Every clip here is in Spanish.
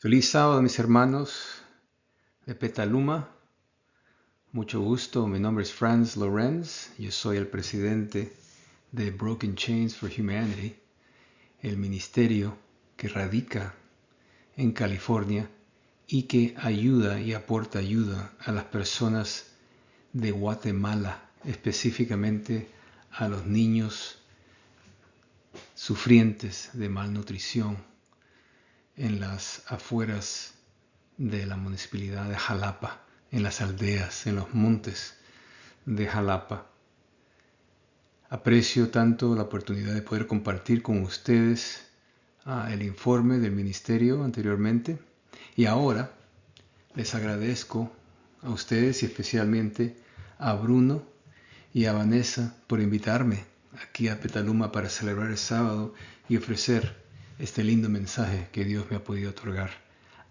Feliz sábado, mis hermanos de Petaluma. Mucho gusto. Mi nombre es Franz Lorenz. Yo soy el presidente de Broken Chains for Humanity, el ministerio que radica en California y que ayuda y aporta ayuda a las personas de Guatemala, específicamente a los niños sufrientes de malnutrición en las afueras de la municipalidad de Jalapa, en las aldeas, en los montes de Jalapa. Aprecio tanto la oportunidad de poder compartir con ustedes el informe del ministerio anteriormente, y ahora les agradezco a ustedes y especialmente a Bruno y a Vanessa por invitarme aquí a Petaluma para celebrar el sábado y ofrecer este lindo mensaje que Dios me ha podido otorgar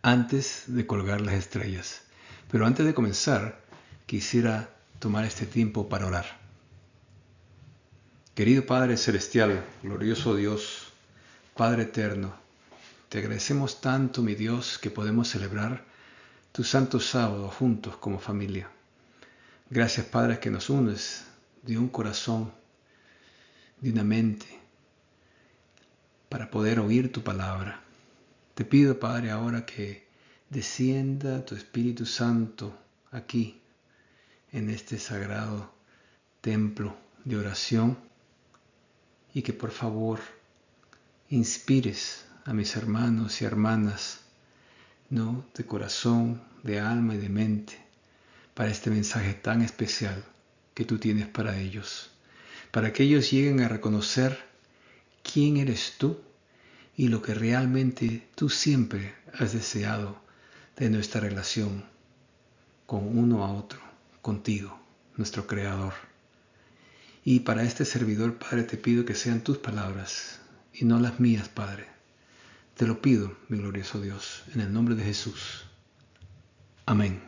antes de colgar las estrellas. Pero antes de comenzar, quisiera tomar este tiempo para orar. Querido Padre Celestial, glorioso Dios, Padre Eterno, te agradecemos tanto, mi Dios, que podemos celebrar tu santo sábado juntos como familia. Gracias, Padre, que nos unes de un corazón, de una mente, para poder oír tu palabra. Te pido, Padre, ahora que descienda tu Espíritu Santo aquí, en este sagrado templo de oración, y que por favor inspires a mis hermanos y hermanas, ¿no?, de corazón, de alma y de mente, para este mensaje tan especial que tú tienes para ellos, para que ellos lleguen a reconocer quién eres tú y lo que realmente tú siempre has deseado de nuestra relación con uno a otro, contigo, nuestro Creador. Y para este servidor, Padre, te pido que sean tus palabras y no las mías, Padre. Te lo pido, mi glorioso Dios, en el nombre de Jesús. Amén.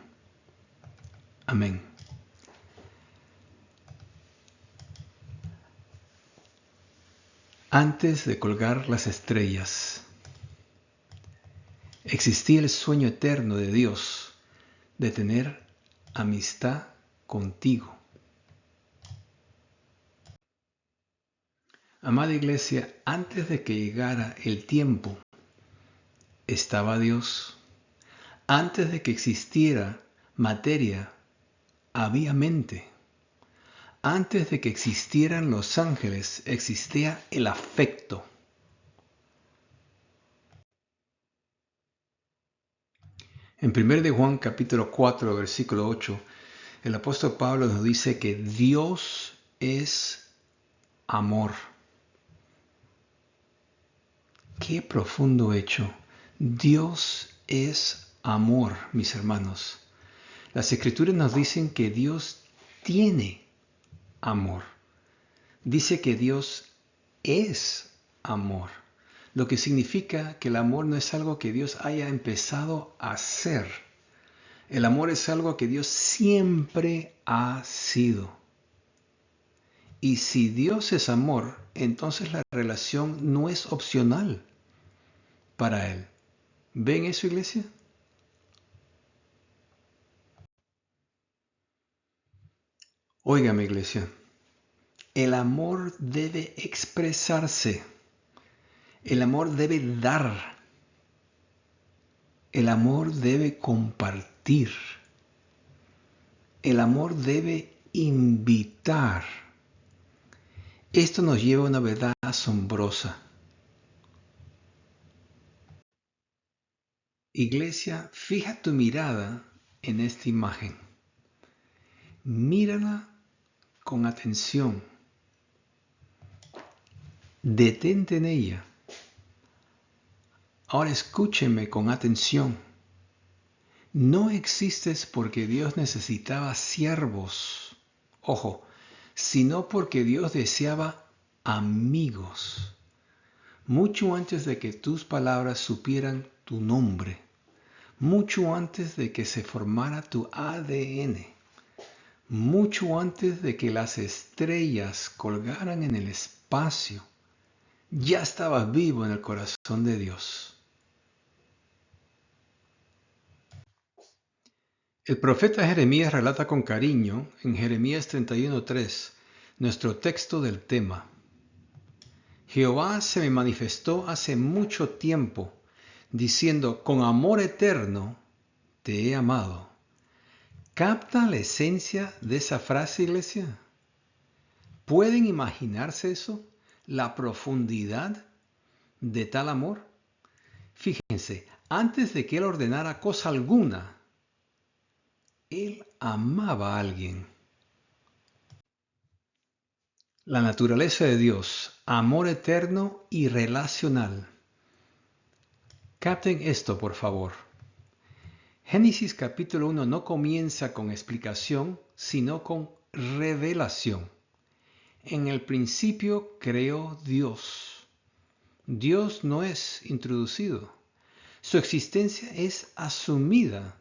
Amén. Antes de colgar las estrellas, existía el sueño eterno de Dios de tener amistad contigo. Amada iglesia, antes de que llegara el tiempo, estaba Dios. Antes de que existiera materia, había mente. Antes de que existieran los ángeles, existía el afecto. En 1 de Juan capítulo 4, versículo 8, el apóstol Pablo nos dice que Dios es amor. Qué profundo hecho. Dios es amor, mis hermanos. Las Escrituras nos dicen que Dios tiene amor. Dice que Dios es amor, lo que significa que el amor no es algo que Dios haya empezado a hacer. El amor es algo que Dios siempre ha sido. Y si Dios es amor, entonces la relación no es opcional para Él. ¿Ven eso, iglesia? Óigame, iglesia. El amor debe expresarse. El amor debe dar. El amor debe compartir. El amor debe invitar. Esto nos lleva a una verdad asombrosa. Iglesia, fija tu mirada en esta imagen. Mírala con atención. Detente en ella. Ahora escúcheme con atención. No existes porque Dios necesitaba siervos, ojo, sino porque Dios deseaba amigos. Mucho antes de que tus palabras supieran tu nombre, mucho antes de que se formara tu ADN, mucho antes de que las estrellas colgaran en el espacio, ya estabas vivo en el corazón de Dios. El profeta Jeremías relata con cariño en Jeremías 31:3 nuestro texto del tema. Jehová se me manifestó hace mucho tiempo, diciendo, con amor eterno te he amado. ¿Capta la esencia de esa frase, iglesia? ¿Pueden imaginarse eso? ¿La profundidad de tal amor? Fíjense, antes de que Él ordenara cosa alguna, Él amaba a alguien. La naturaleza de Dios, amor eterno y relacional. Capten esto, por favor. Génesis capítulo 1 no comienza con explicación, sino con revelación. En el principio creó Dios. Dios no es introducido. Su existencia es asumida,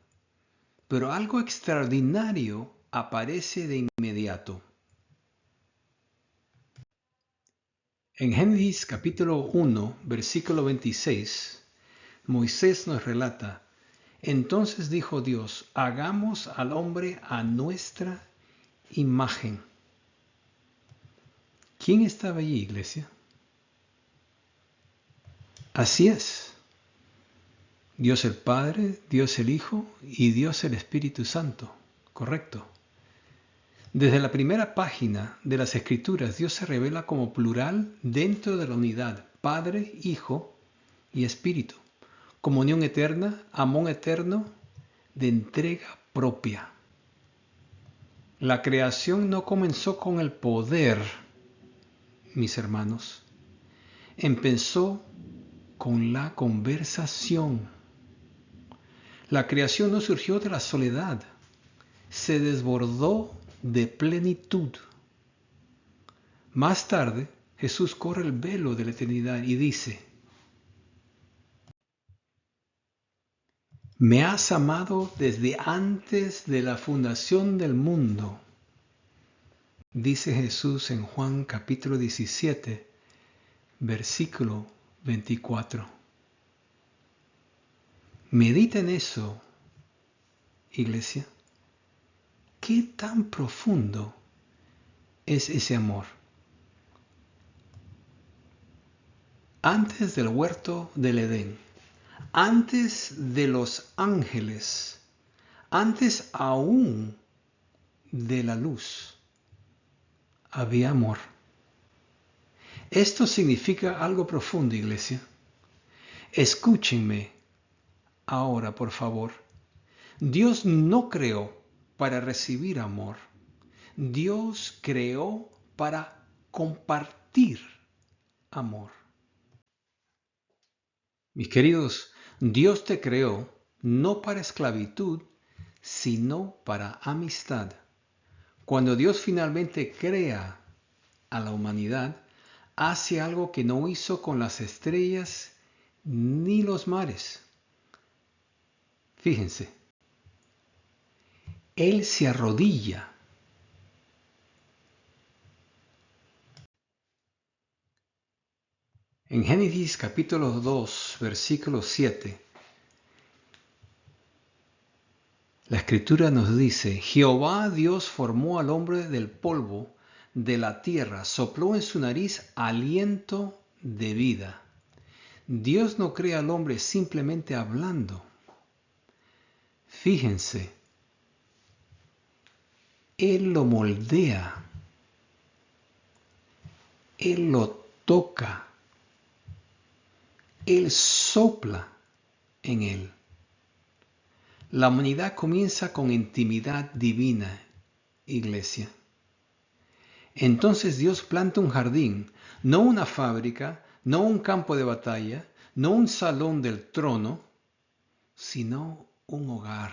pero algo extraordinario aparece de inmediato. En Génesis capítulo 1, versículo 26, Moisés nos relata, entonces dijo Dios, hagamos al hombre a nuestra imagen. ¿Quién estaba allí, iglesia? Así es. Dios el Padre, Dios el Hijo y Dios el Espíritu Santo. Correcto. Desde la primera página de las Escrituras, Dios se revela como plural dentro de la unidad Padre, Hijo y Espíritu. Comunión eterna, amor eterno, de entrega propia. La creación no comenzó con el poder, mis hermanos. Empezó con la conversación. La creación no surgió de la soledad, se desbordó de plenitud. Más tarde, Jesús corre el velo de la eternidad y dice, me has amado desde antes de la fundación del mundo. Dice Jesús en Juan capítulo 17, versículo 24. Medita en eso, iglesia. ¿Qué tan profundo es ese amor? Antes del huerto del Edén, antes de los ángeles, antes aún de la luz, había amor. Esto significa algo profundo, iglesia. Escúchenme ahora, por favor. Dios no creó para recibir amor. Dios creó para compartir amor. Mis queridos, Dios te creó no para esclavitud, sino para amistad. Cuando Dios finalmente crea a la humanidad, hace algo que no hizo con las estrellas ni los mares. Fíjense, Él se arrodilla. En Génesis capítulo 2, versículo 7, la Escritura nos dice, Jehová Dios formó al hombre del polvo de la tierra, sopló en su nariz aliento de vida. Dios no crea al hombre simplemente hablando. Fíjense, Él lo moldea, Él lo toca, Él sopla en él. La humanidad comienza con intimidad divina, iglesia. Entonces Dios planta un jardín, no una fábrica, no un campo de batalla, no un salón del trono, sino un hogar.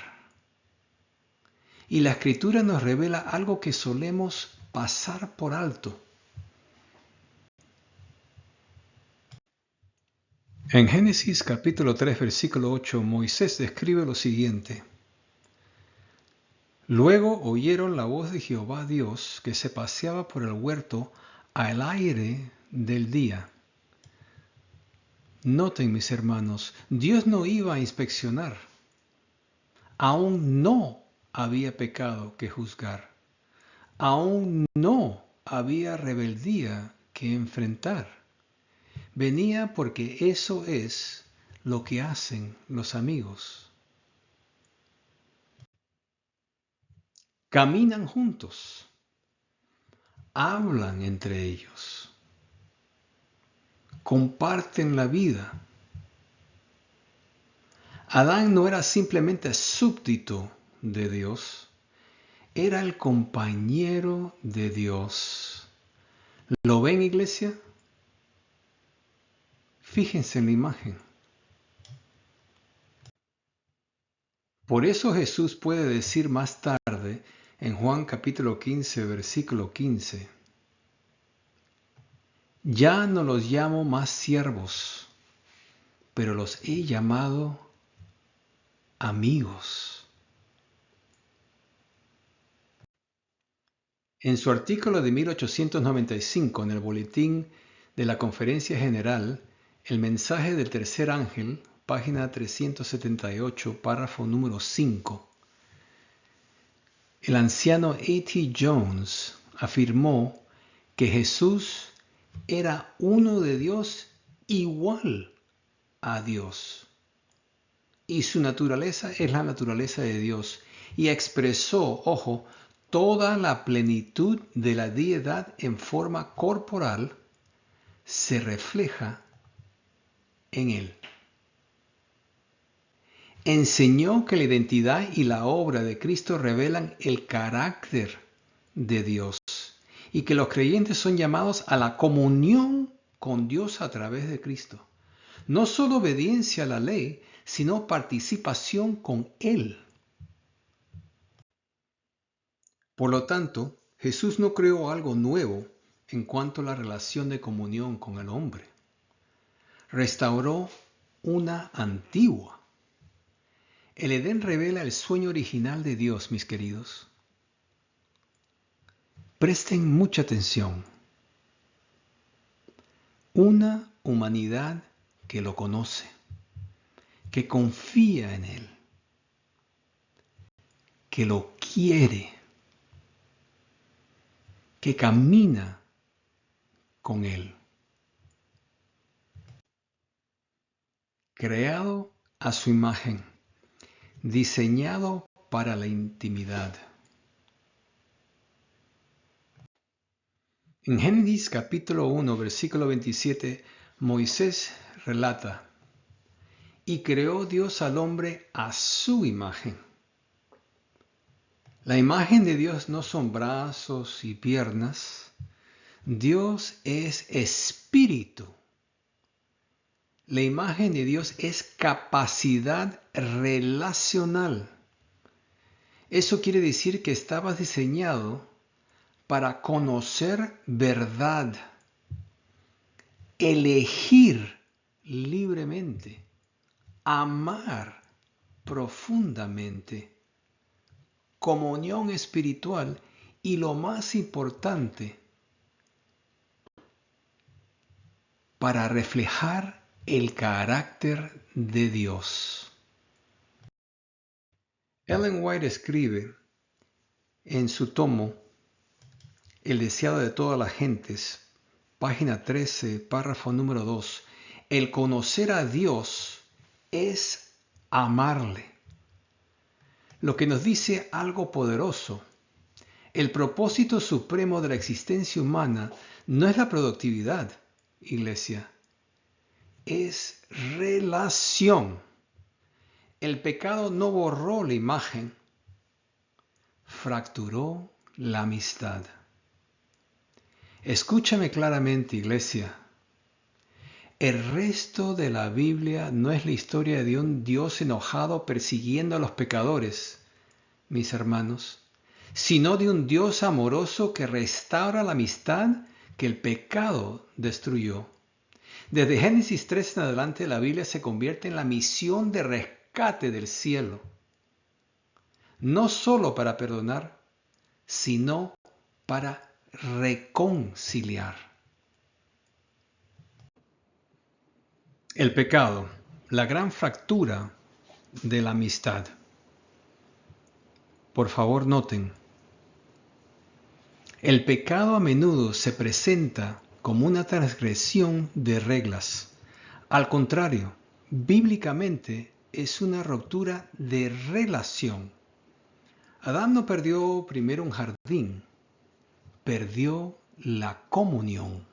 Y la Escritura nos revela algo que solemos pasar por alto. En Génesis capítulo 3, versículo 8, Moisés describe lo siguiente. Luego oyeron la voz de Jehová Dios que se paseaba por el huerto al aire del día. Noten, mis hermanos, Dios no iba a inspeccionar. Aún no había pecado que juzgar. Aún no había rebeldía que enfrentar. Venía porque eso es lo que hacen los amigos. Caminan juntos, hablan entre ellos, comparten la vida. Adán no era simplemente súbdito de Dios, era el compañero de Dios. ¿Lo ven, iglesia? Fíjense en la imagen. Por eso Jesús puede decir más tarde en Juan capítulo 15, versículo 15, ya no los llamo más siervos, pero los he llamado amigos. En su artículo de 1895 en el Boletín de la Conferencia General, el mensaje del tercer ángel, página 378, párrafo número 5, el anciano A.T. Jones afirmó que Jesús era uno de Dios igual a Dios. Y su naturaleza es la naturaleza de Dios. Y expresó, ojo, toda la plenitud de la deidad en forma corporal se refleja en él. Enseñó que la identidad y la obra de Cristo revelan el carácter de Dios y que los creyentes son llamados a la comunión con Dios a través de Cristo. No solo obediencia a la ley, sino participación con Él. Por lo tanto, Jesús no creó algo nuevo en cuanto a la relación de comunión con el hombre. Restauró una antigua. El Edén revela el sueño original de Dios, mis queridos. Presten mucha atención. Una humanidad que lo conoce, que confía en Él, que lo quiere, que camina con Él. Creado a su imagen, diseñado para la intimidad. En Génesis capítulo 1, versículo 27, Moisés relata, y creó Dios al hombre a su imagen. La imagen de Dios no son brazos y piernas. Dios es espíritu. La imagen de Dios es capacidad relacional. Eso quiere decir que estabas diseñado para conocer verdad, elegir libremente, amar profundamente, comunión espiritual y lo más importante, para reflejar el carácter de Dios. Ellen White escribe en su tomo El deseado de todas las gentes, página 13, párrafo número 2, el conocer a Dios es amarle. Lo que nos dice algo poderoso. El propósito supremo de la existencia humana no es la productividad, iglesia, es relación. El pecado no borró la imagen, fracturó la amistad. Escúchame claramente, iglesia. El resto de la Biblia no es la historia de un Dios enojado persiguiendo a los pecadores, mis hermanos, sino de un Dios amoroso que restaura la amistad que el pecado destruyó. Desde Génesis 3 en adelante, la Biblia se convierte en la misión de rescate del cielo, no solo para perdonar, sino para reconciliar. El pecado, la gran fractura de la amistad. Por favor, noten, el pecado a menudo se presenta como una transgresión de reglas. Al contrario, bíblicamente es una ruptura de relación. Adán no perdió primero un jardín, perdió la comunión.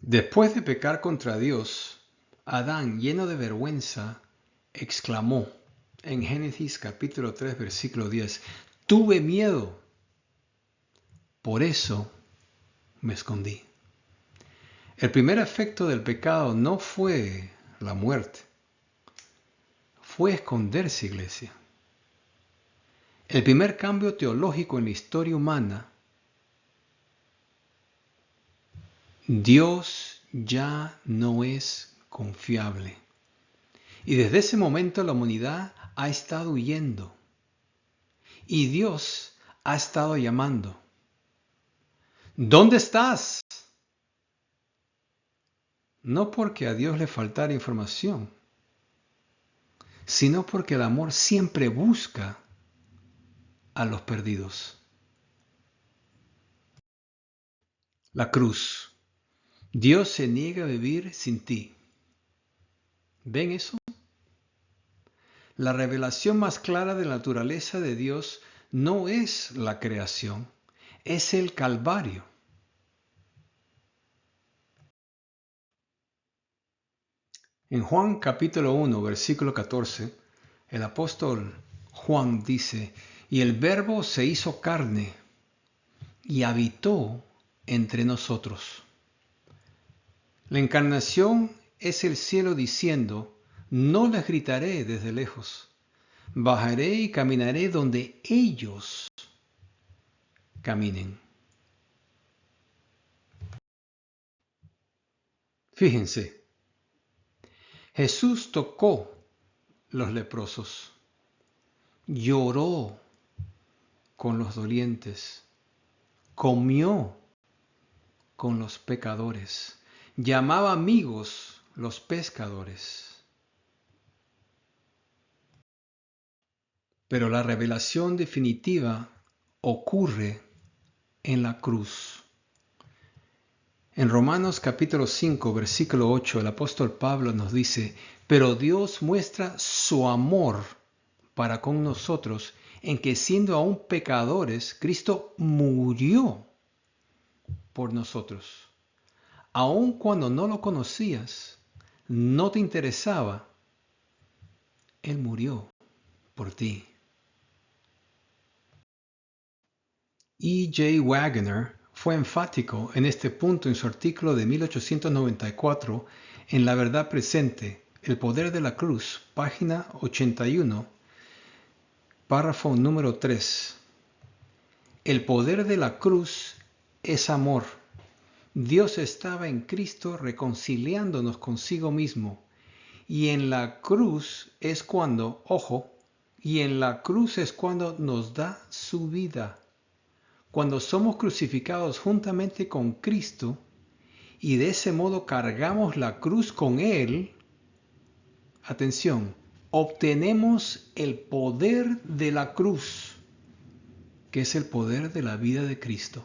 Después de pecar contra Dios, Adán, lleno de vergüenza, exclamó en Génesis capítulo 3, versículo 10, tuve miedo, por eso me escondí. El primer efecto del pecado no fue la muerte, fue esconderse, iglesia. El primer cambio teológico en la historia humana, Dios ya no es confiable. Y desde ese momento la humanidad ha estado huyendo. Y Dios ha estado llamando. ¿Dónde estás? No porque a Dios le faltara información, sino porque el amor siempre busca a los perdidos. La cruz. Dios se niega a vivir sin ti. ¿Ven eso? La revelación más clara de la naturaleza de Dios no es la creación, es el Calvario. En Juan capítulo 1, versículo 14, el apóstol Juan dice, y el Verbo se hizo carne y habitó entre nosotros. La encarnación es el cielo diciendo, no les gritaré desde lejos, bajaré y caminaré donde ellos caminen. Fíjense, Jesús tocó los leprosos, lloró con los dolientes, comió con los pecadores, llamaba amigos los pescadores. Pero la revelación definitiva ocurre en la cruz. En Romanos capítulo 5, versículo 8, el apóstol Pablo nos dice, pero Dios muestra su amor para con nosotros en que siendo aún pecadores, Cristo murió por nosotros. Aun cuando no lo conocías, no te interesaba, Él murió por ti. E.J. Waggoner fue enfático en este punto en su artículo de 1894 en La Verdad Presente, El Poder de la Cruz, página 81, párrafo número 3. El poder de la cruz es amor. Dios estaba en Cristo reconciliándonos consigo mismo. Y en la cruz es cuando, ojo, y en la cruz es cuando nos da su vida. Cuando somos crucificados juntamente con Cristo y de ese modo cargamos la cruz con Él, atención, obtenemos el poder de la cruz, que es el poder de la vida de Cristo.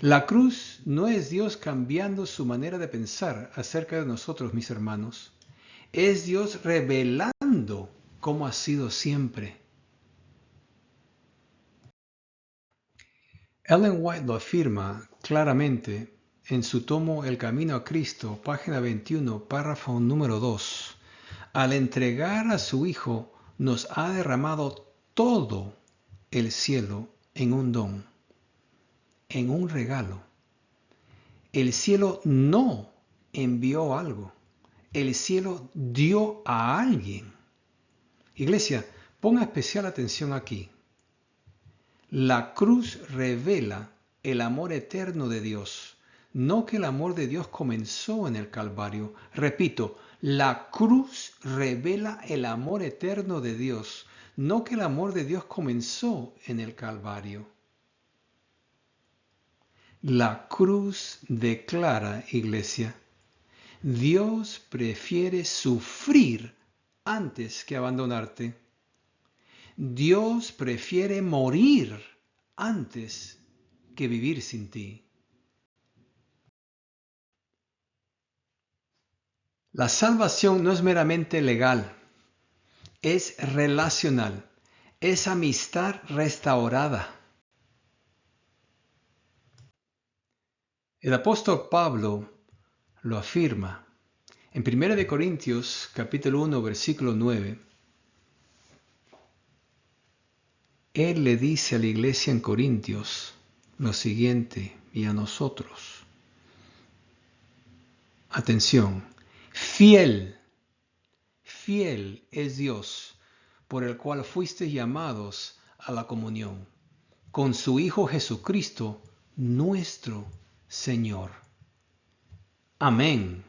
La cruz no es Dios cambiando su manera de pensar acerca de nosotros, mis hermanos. Es Dios revelando cómo ha sido siempre. Ellen White lo afirma claramente en su tomo El Camino a Cristo, página 21, párrafo número 2. Al entregar a su Hijo, nos ha derramado todo el cielo en un don, en un regalo. El cielo no envió algo, el cielo dio a alguien. Iglesia, ponga especial atención aquí. La cruz revela el amor eterno de Dios, no que el amor de Dios comenzó en el Calvario. Repito, la cruz revela el amor eterno de Dios, no que el amor de Dios comenzó en el Calvario. La cruz declara, iglesia, Dios prefiere sufrir antes que abandonarte. Dios prefiere morir antes que vivir sin ti. La salvación no es meramente legal, es relacional, es amistad restaurada. El apóstol Pablo lo afirma en 1 Corintios capítulo 1 versículo 9. Él le dice a la iglesia en Corintios lo siguiente y a nosotros. Atención, fiel es Dios, por el cual fuisteis llamados a la comunión con su Hijo Jesucristo, nuestro Señor. Amén.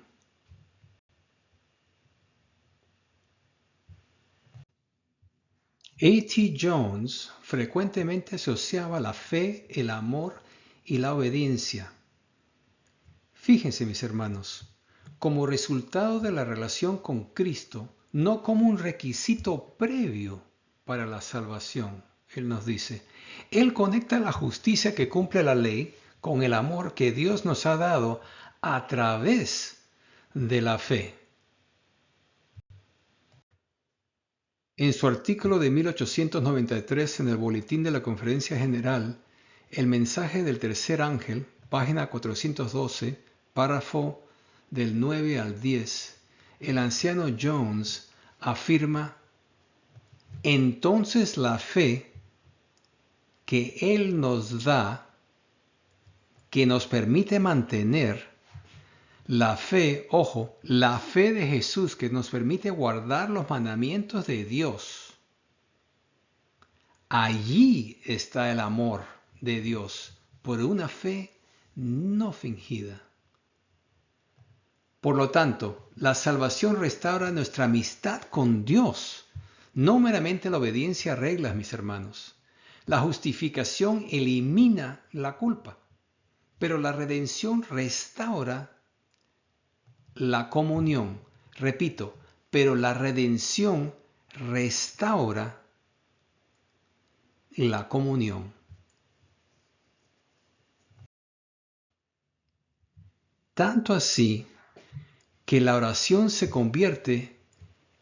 A.T. Jones frecuentemente asociaba la fe, el amor y la obediencia. Fíjense, mis hermanos, como resultado de la relación con Cristo, no como un requisito previo para la salvación. Él nos dice, Él conecta la justicia que cumple la ley con el amor que Dios nos ha dado a través de la fe. En su artículo de 1893 en el Boletín de la Conferencia General, El mensaje del tercer ángel, página 412, párrafo del 9 al 10, el anciano Jones afirma: entonces la fe que Él nos da, que nos permite mantener, la fe, ojo, la fe de Jesús que nos permite guardar los mandamientos de Dios. Allí está el amor de Dios por una fe no fingida. Por lo tanto, la salvación restaura nuestra amistad con Dios, no meramente la obediencia a reglas, mis hermanos. La justificación elimina la culpa, pero la redención restaura la comunión. Repito, pero la redención restaura la comunión. Tanto así que la oración se convierte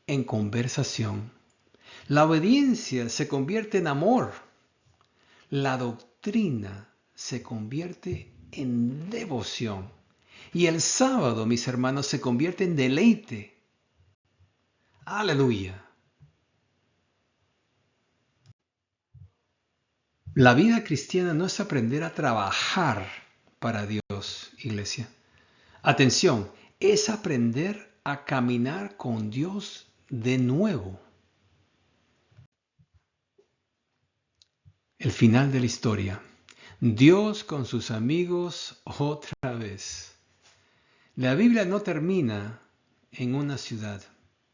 en conversación. La obediencia se convierte en amor. La doctrina se convierte en devoción. Y el sábado, mis hermanos, se convierte en deleite. Aleluya. La vida cristiana no es aprender a trabajar para Dios, iglesia. Atención, es aprender a caminar con Dios de nuevo. El final de la historia. Dios con sus amigos otra vez. La Biblia no termina en una ciudad.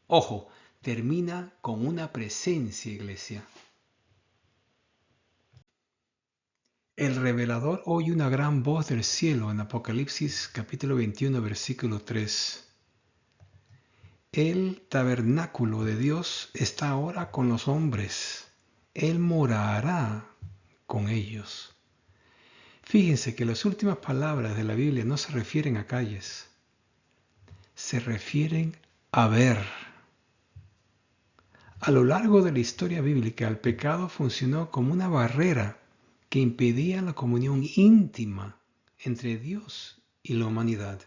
Ojo, termina con una presencia, iglesia. El revelador oye una gran voz del cielo en Apocalipsis capítulo 21, versículo 3. El tabernáculo de Dios está ahora con los hombres. Él morará con ellos. Fíjense que las últimas palabras de la Biblia no se refieren a calles. Se refieren a ver. A lo largo de la historia bíblica, el pecado funcionó como una barrera que impedía la comunión íntima entre Dios y la humanidad.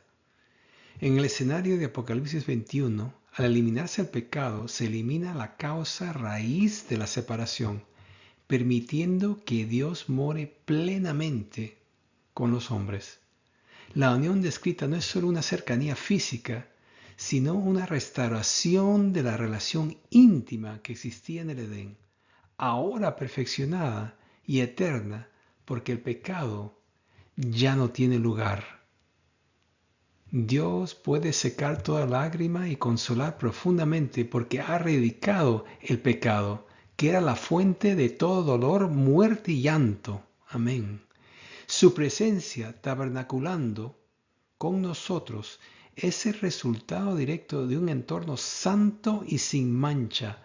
En el escenario de Apocalipsis 21, al eliminarse el pecado, se elimina la causa raíz de la separación, permitiendo que Dios more plenamente con los hombres. La unión descrita no es solo una cercanía física, sino una restauración de la relación íntima que existía en el Edén, ahora perfeccionada y eterna, porque el pecado ya no tiene lugar. Dios puede secar toda lágrima y consolar profundamente porque ha erradicado el pecado, que era la fuente de todo dolor, muerte y llanto. Amén. Su presencia tabernaculando con nosotros es el resultado directo de un entorno santo y sin mancha,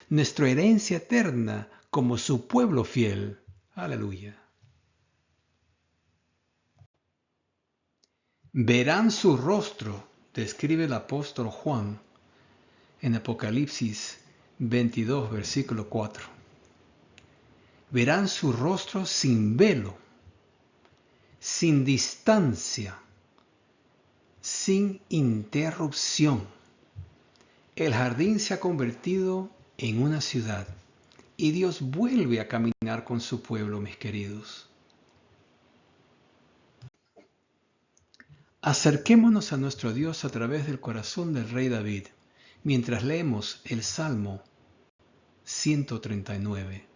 nuestra herencia eterna como su pueblo fiel. Aleluya. Verán su rostro, describe el apóstol Juan en Apocalipsis 22, versículo 4. Verán su rostro sin velo, sin distancia, sin interrupción. El jardín se ha convertido en una ciudad y Dios vuelve a caminar con su pueblo, mis queridos. Acerquémonos a nuestro Dios a través del corazón del rey David, mientras leemos el Salmo 139.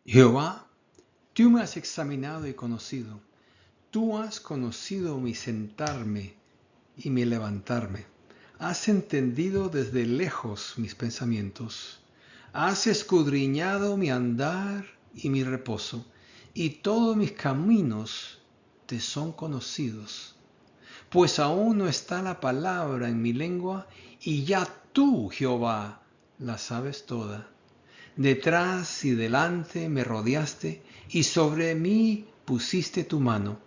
Jehová, tú me has examinado y conocido. Tú has conocido mi sentarme y mi levantarme. Has entendido desde lejos mis pensamientos. Has escudriñado mi andar y mi reposo, y todos mis caminos te son conocidos. Pues aún no está la palabra en mi lengua, y ya tú, Jehová, la sabes toda. Detrás y delante me rodeaste, y sobre mí pusiste tu mano.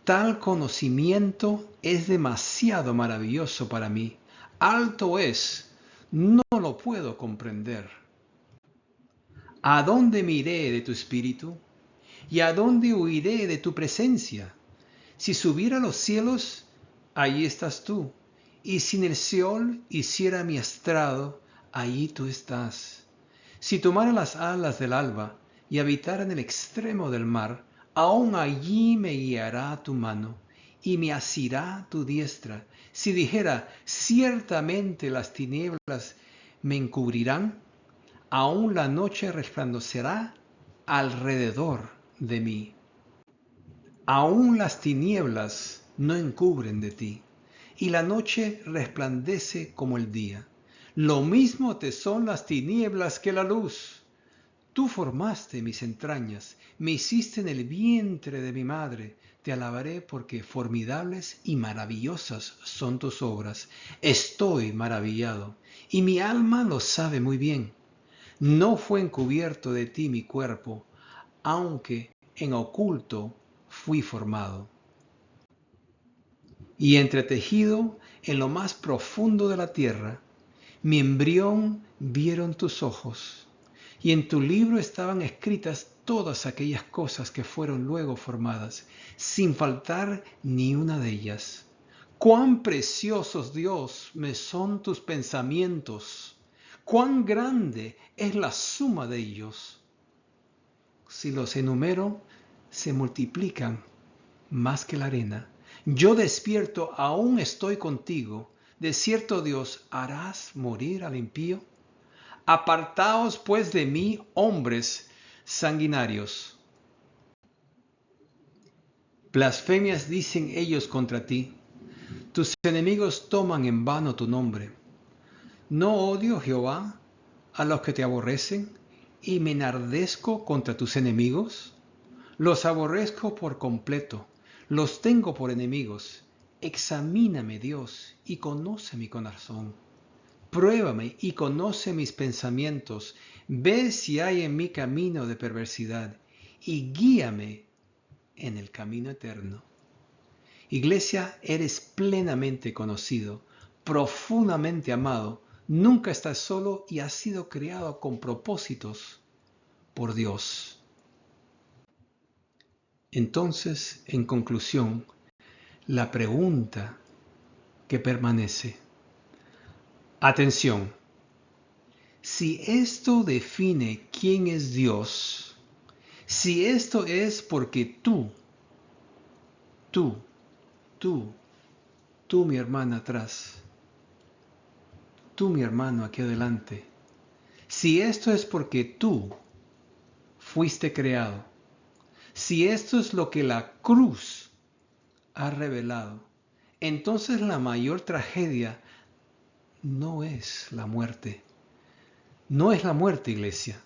Tal conocimiento es demasiado maravilloso para mí. Alto es, no lo puedo comprender. ¿A dónde me iré de tu espíritu? ¿Y a dónde huiré de tu presencia? Si subiera a los cielos, allí estás tú. Y si en el Seol hiciera mi estrado, allí tú estás. Si tomara las alas del alba y habitara en el extremo del mar, aún allí me guiará tu mano y me asirá tu diestra. Si dijera, ciertamente las tinieblas me encubrirán, aún la noche resplandecerá alrededor de mí. Aún las tinieblas no encubren de ti, y la noche resplandece como el día. Lo mismo te son las tinieblas que la luz. Tú formaste mis entrañas, me hiciste en el vientre de mi madre. Te alabaré porque formidables y maravillosas son tus obras. Estoy maravillado, y mi alma lo sabe muy bien. No fue encubierto de ti mi cuerpo, aunque en oculto fui formado y entretejido en lo más profundo de la tierra. Mi embrión vieron tus ojos, y en tu libro estaban escritas todas aquellas cosas que fueron luego formadas, sin faltar ni una de ellas. Cuán preciosos, Dios, me son tus pensamientos, cuán grande es la suma de ellos. Si los enumero, se multiplican más que la arena. Yo despierto, aún estoy contigo. De cierto, Dios, ¿harás morir al impío? Apartaos pues de mí, hombres sanguinarios. Blasfemias dicen ellos contra ti. Tus enemigos toman en vano tu nombre. ¿No odio, Jehová, a los que te aborrecen, y me enardezco contra tus enemigos? Los aborrezco por completo, los tengo por enemigos. Examíname, Dios, y conoce mi corazón. Pruébame y conoce mis pensamientos. Ve si hay en mí camino de perversidad, y guíame en el camino eterno. Iglesia, eres plenamente conocido, profundamente amado. Nunca estás solo y has sido creado con propósitos por Dios. Entonces, en conclusión, la pregunta que permanece. Atención. Si esto define quién es Dios, si esto es porque tú, mi hermana atrás, tú, mi hermano aquí adelante, si esto es porque tú fuiste creado, si esto es lo que la cruz ha revelado, entonces la mayor tragedia no es la muerte. No es la muerte, iglesia.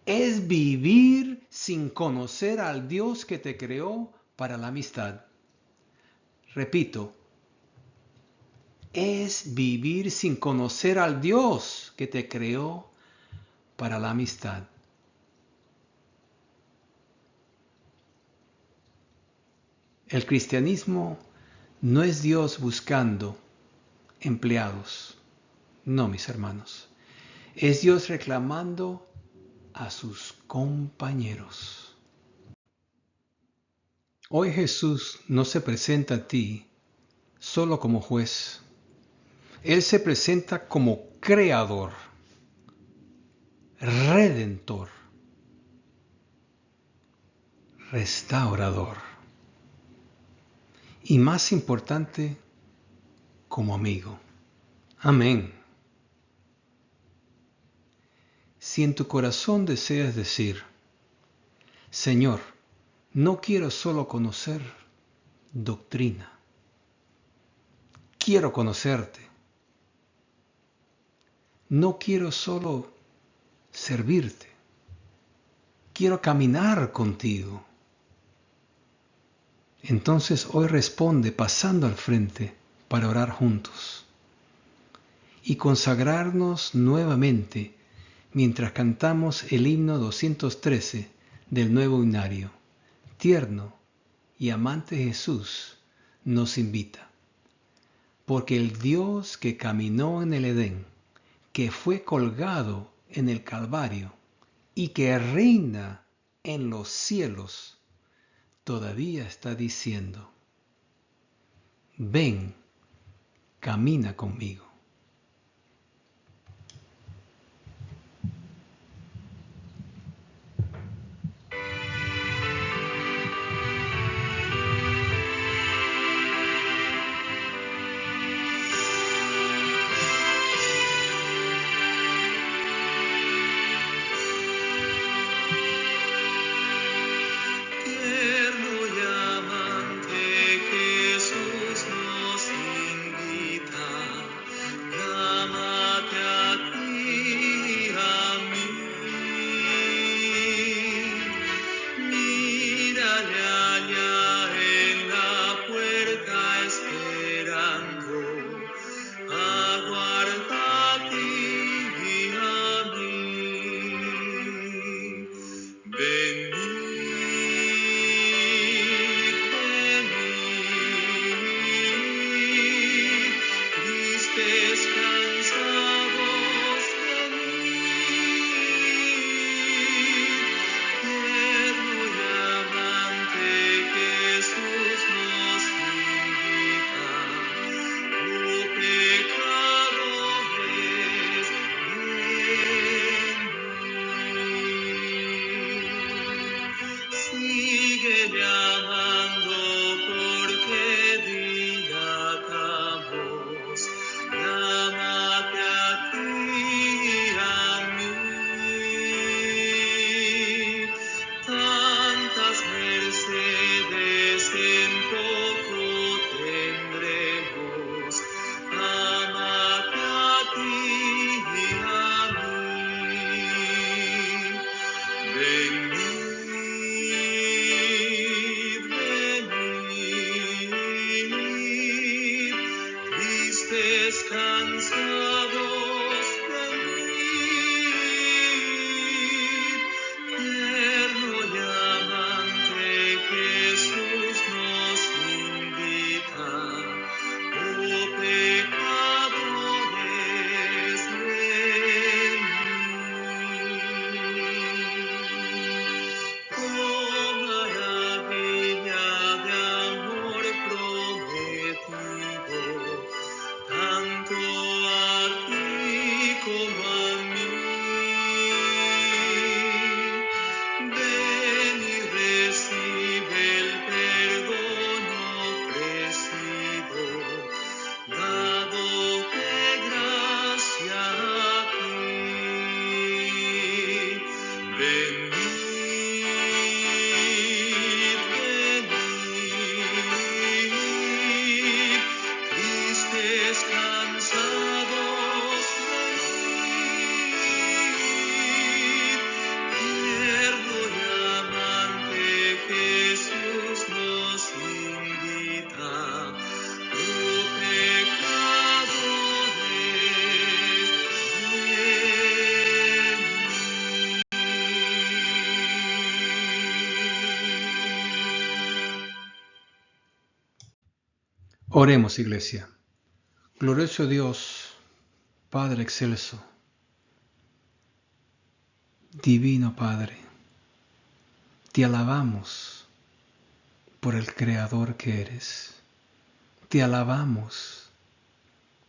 Es vivir sin conocer al Dios que te creó para la amistad. Repito, es vivir sin conocer al Dios que te creó para la amistad. El cristianismo no es Dios buscando empleados. No, mis hermanos. Es Dios reclamando a sus compañeros. Hoy Jesús no se presenta a ti solo como juez. Él se presenta como creador, redentor, restaurador y, más importante, como amigo. Amén. Si en tu corazón deseas decir, Señor, no quiero solo conocer doctrina, quiero conocerte. No quiero solo servirte, quiero caminar contigo. Entonces hoy responde pasando al frente para orar juntos y consagrarnos nuevamente mientras cantamos el himno 213 del nuevo himnario. Tierno y amante Jesús nos invita, porque el Dios que caminó en el Edén, que fue colgado en el Calvario y que reina en los cielos, todavía está diciendo, ven, camina conmigo. Tanto a Oremos, Iglesia. Glorioso Dios, Padre excelso, Divino Padre, te alabamos por el Creador que eres. Te alabamos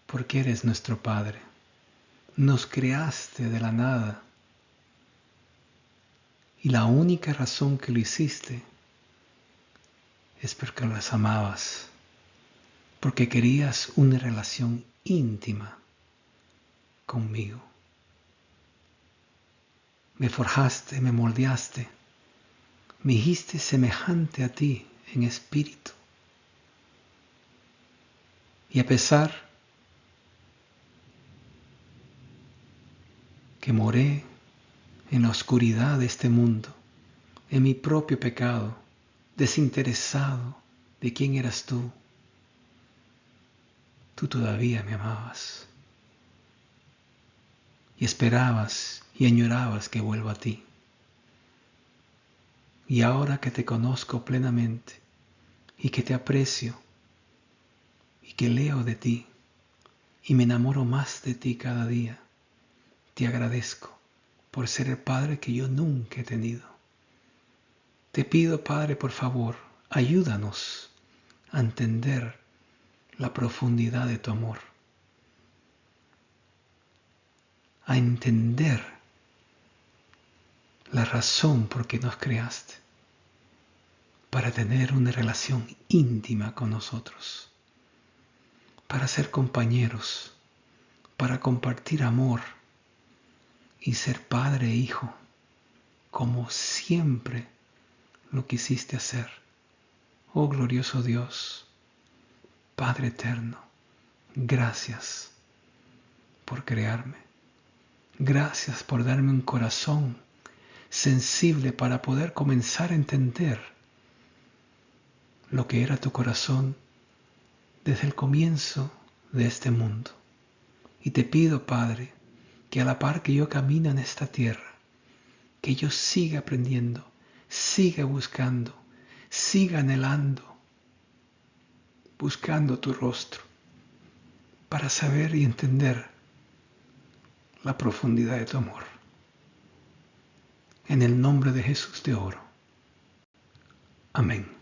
porque eres nuestro Padre. Nos creaste de la nada y la única razón que lo hiciste es porque las amabas, porque querías una relación íntima conmigo. Me forjaste, me moldeaste, me hiciste semejante a ti en espíritu. Y a pesar que moré en la oscuridad de este mundo, en mi propio pecado, desinteresado de quién eras tú, tú todavía me amabas y esperabas y añorabas que vuelva a ti. Y ahora que te conozco plenamente y que te aprecio y que leo de ti y me enamoro más de ti cada día, te agradezco por ser el Padre que yo nunca he tenido. Te pido, Padre, por favor, ayúdanos a entender la profundidad de tu amor, a entender la razón por qué nos creaste, para tener una relación íntima con nosotros, para ser compañeros, para compartir amor y ser padre e hijo, como siempre lo quisiste hacer. Oh glorioso Dios, Padre eterno, gracias por crearme. Gracias por darme un corazón sensible para poder comenzar a entender lo que era tu corazón desde el comienzo de este mundo. Y te pido, Padre, que a la par que yo camino en esta tierra, que yo siga aprendiendo, siga buscando, siga anhelando, buscando tu rostro, para saber y entender la profundidad de tu amor. En el nombre de Jesús te oro. Amén.